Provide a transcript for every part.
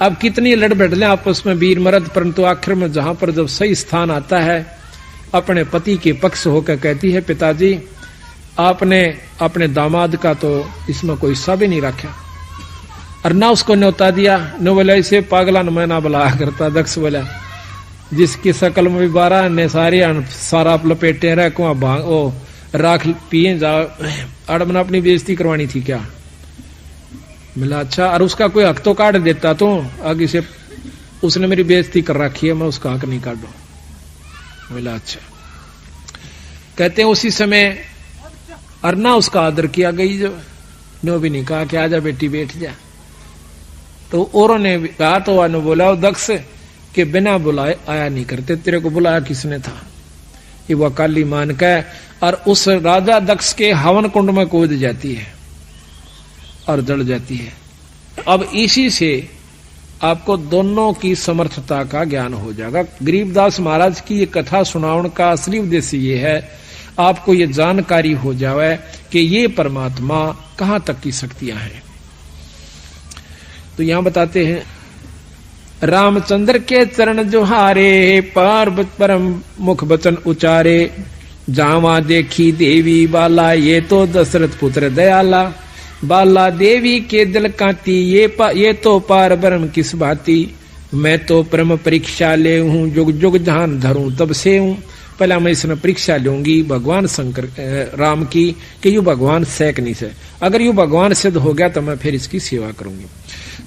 अब कितनी लड़ बैठ लें आपस में वीर मर्द, परंतु आखिर में जहां पर जब सही स्थान आता है, अपने पति के पक्ष होकर कहती है, पिताजी आपने अपने दामाद का तो इसमें कोई हिस्सा भी नहीं रखा, और ना उसको न्योता दिया। न बोला इसे पागला न मैं ना बुलाया करता। दक्ष बोला जिसकी शकल में भी 12 ने सारा लपेटे रह को भांग ओ राख पिए जा, अड़मना अपनी बेइज्जती करवानी थी क्या? बोला अच्छा, और उसका कोई हक तो काट देता तो आगे से, उसने मेरी बेइज्जती कर रखी है, मैं उसका हक नहीं काटू। बोला अच्छा। कहते हैं उसी समय अरना उसका आदर किया गई, जो नो भी नहीं कहा कि आजा बेटी बैठ जा। तो औरों ने कहा तो वह बोला दक्ष के बिना बुलाए आया नहीं करते, तेरे को बुलाया किसने था? ये वह काली मान का, और उस राजा दक्ष के हवन कुंड में कूद जाती है और जड़ जाती है। अब इसी से आपको दोनों की समर्थता का ज्ञान हो जाएगा। गरीबदास महाराज की ये कथा सुनाउन का असली उद्देश्य ये है, आपको ये जानकारी हो जाए कि ये परमात्मा कहां तक की शक्तियां हैं। तो यहां बताते हैं, रामचंद्र के चरण जोहारे, पार्वत परम मुख बचन उचारे, जावा देखी देवी बाला, ये तो दशरथ पुत्र दयाला, बाला देवी के दिल कांती, ये तो पार ब्रह्म किस भांति, मैं तो परम परीक्षा ले हूं, जुग जुग ध्यान धरूं तब से हूं। पहला मैं इसमें परीक्षा लूंगी भगवान शंकर राम की कि यू भगवान सैक नहीं से, अगर यू भगवान सिद्ध हो गया तो मैं फिर इसकी सेवा करूंगी।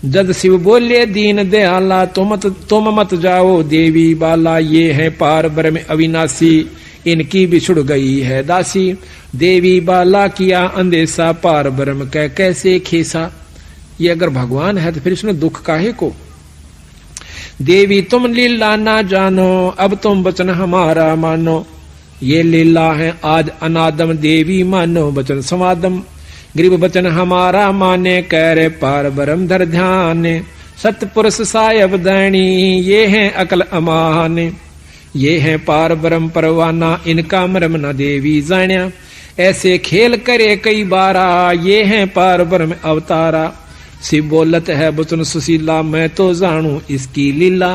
जद शिव बोले दीन दयाला, तुम मत जाओ देवी बाला, ये है पार ब्रह्म अविनाशी, इनकी बिछुड़ गई है दासी, देवी बाला किया अंदेशा, पार ब्रह्म कह कैसे खेसा। ये अगर भगवान है तो फिर इसमें दुख काहे को? देवी तुम लीला ना जानो, अब तुम वचन हमारा मानो, ये लीला है आज अनादम, देवी मानो वचन समादम, गरीब वचन हमारा माने, कह रे पार ब्रह्म धर ध्यान, सतपुरुष सायब दैनी, ये है अकल अमान, ये है पार ब्रह्म परवाना, इनका मरम न देवी जान्या, ऐसे खेल करे कई बारा, ये है पार ब्रह्म अवतारा, शिव बोलत है वचन सुशीला, मैं तो जानू इसकी लीला,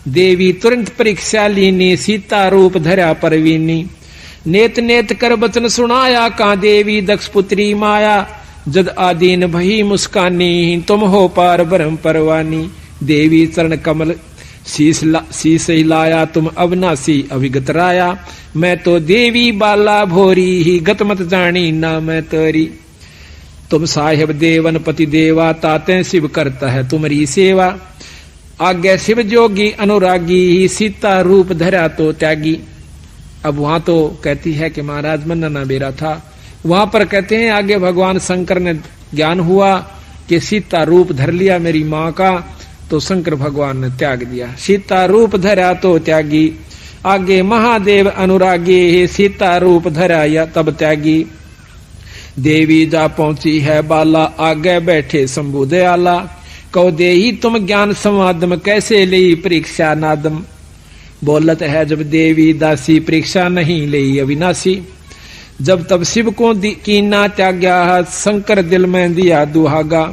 देवी तुरंत परीक्षा लीनी, सीता रूप धरा परवीनी, नेत नेत कर वचन सुनाया, का देवी दक्ष पुत्री माया, जद आदीन भई मुस्कानी, तुम हो पार ब्रह्म परवानी, देवी चरण कमल शीस हिलाया, तुम अविनाशी अभिगत राया, मैं तो देवी बाला भोरी ही, गत मत जानी ना मैं तोरी, तुम साहेब देवन पति देवा, ताते शिव करता है तुम्हारी सेवा, आज्ञा शिव जोगी अनुरागी, सीता रूप धरा तो त्यागी। अब वहां तो कहती है कि महाराज मन ना बेरा था, वहां पर कहते हैं आगे भगवान शंकर ने ज्ञान हुआ कि सीता रूप धर लिया मेरी माँ का, तो शंकर भगवान ने त्याग दिया, सीता रूप धरा तो त्यागी, आगे महादेव अनुरागी, सीता रूप धरा या तब त्यागी, देवी जा पहुंची है बाला, आगे बैठे शंभु दयाला, कहो दे ही तुम ज्ञान समादम, कैसे ली परीक्षा नादम, बोलत है जब देवी दासी, परीक्षा नहीं ली अविनाशी, जब तब शिव को कीना त्याग्या, शंकर दिल में दिया दुहागा,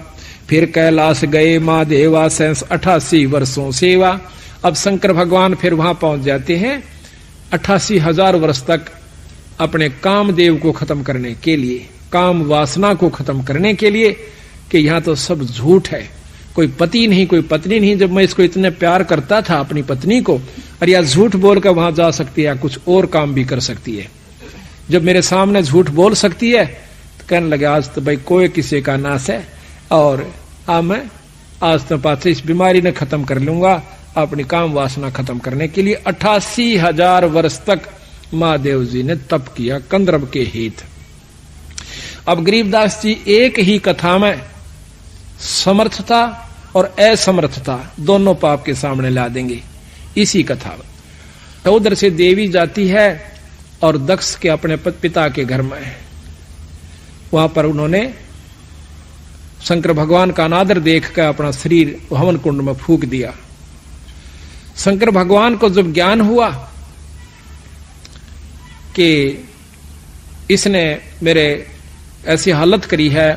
फिर कैलाश गए महादेवा, 88 वर्षों सेवा। अब शंकर भगवान फिर वहां पहुंच जाते हैं 88,000 वर्ष तक अपने कामदेव को खत्म करने के लिए, काम वासना को खत्म करने के लिए, कि यहां तो सब झूठ है, कोई पति नहीं कोई पत्नी नहीं, जब मैं इसको इतने प्यार करता था अपनी पत्नी को, और या झूठ बोलकर वहां जा सकती है, कुछ और काम भी कर सकती है, जब मेरे सामने झूठ बोल सकती है, तो कहने लगे आज तो भाई कोई किसी का नाश है, और मैं आज तो पास इस बीमारी ने खत्म कर लूंगा, अपनी काम वासना खत्म करने के लिए 88,000 वर्ष तक महादेव जी ने तप किया कंदर्प के हित। अब गरीबदास जी एक ही कथा में समर्थता और असमर्थता दोनों पाप के सामने ला देंगे इसी कथा में। तो उधर से देवी जाती है और दक्ष के अपने पिता के घर में, वहां पर उन्होंने शंकर भगवान का अनादर देखकर अपना शरीर हवन कुंड में फूंक दिया। शंकर भगवान को जब ज्ञान हुआ कि इसने मेरे ऐसी हालत करी है,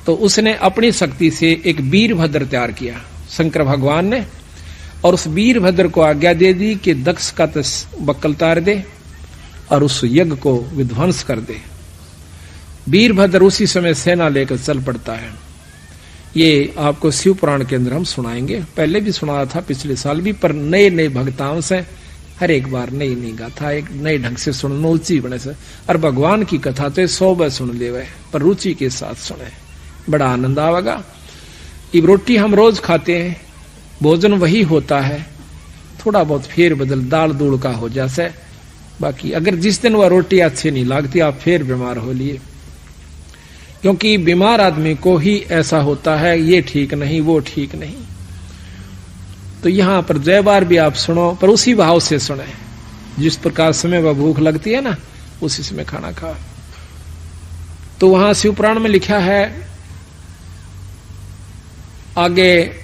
तो उसने अपनी शक्ति से एक वीरभद्र तैयार किया। शंकर भगवान ने, और उस वीरभद्र को आज्ञा दे दी कि दक्ष का बक्कल तार दे और उस यज्ञ को विध्वंस कर दे। वीरभद्र उसी समय सेना लेकर चल पड़ता है। ये आपको शिव पुराण के अंदर हम सुनाएंगे, पहले भी सुनाया था पिछले साल भी, पर नए नए भक्ताओं से हर एक बार नई नई गाथा एक नए ढंग से सुनना रुचि बने से। और भगवान की कथा तो 100 बार सुन ले, पर रुचि के साथ सुने, बड़ा आनंद आवेगा। इब रोटी हम रोज खाते हैं, भोजन वही होता है, थोड़ा बहुत फेर बदल दाल दूल का हो जासे, बाकी अगर जिस दिन वह रोटी अच्छी नहीं लगती आप फिर बीमार हो लिए, क्योंकि बीमार आदमी को ही ऐसा होता है, ये ठीक नहीं वो ठीक नहीं। तो यहां पर जय बार भी आप सुनो, पर उसी भाव से सुने जिस प्रकार समय वह भूख लगती है ना, उसी समय खाना खाओ। तो वहां शिव पुराण में लिखा है आगे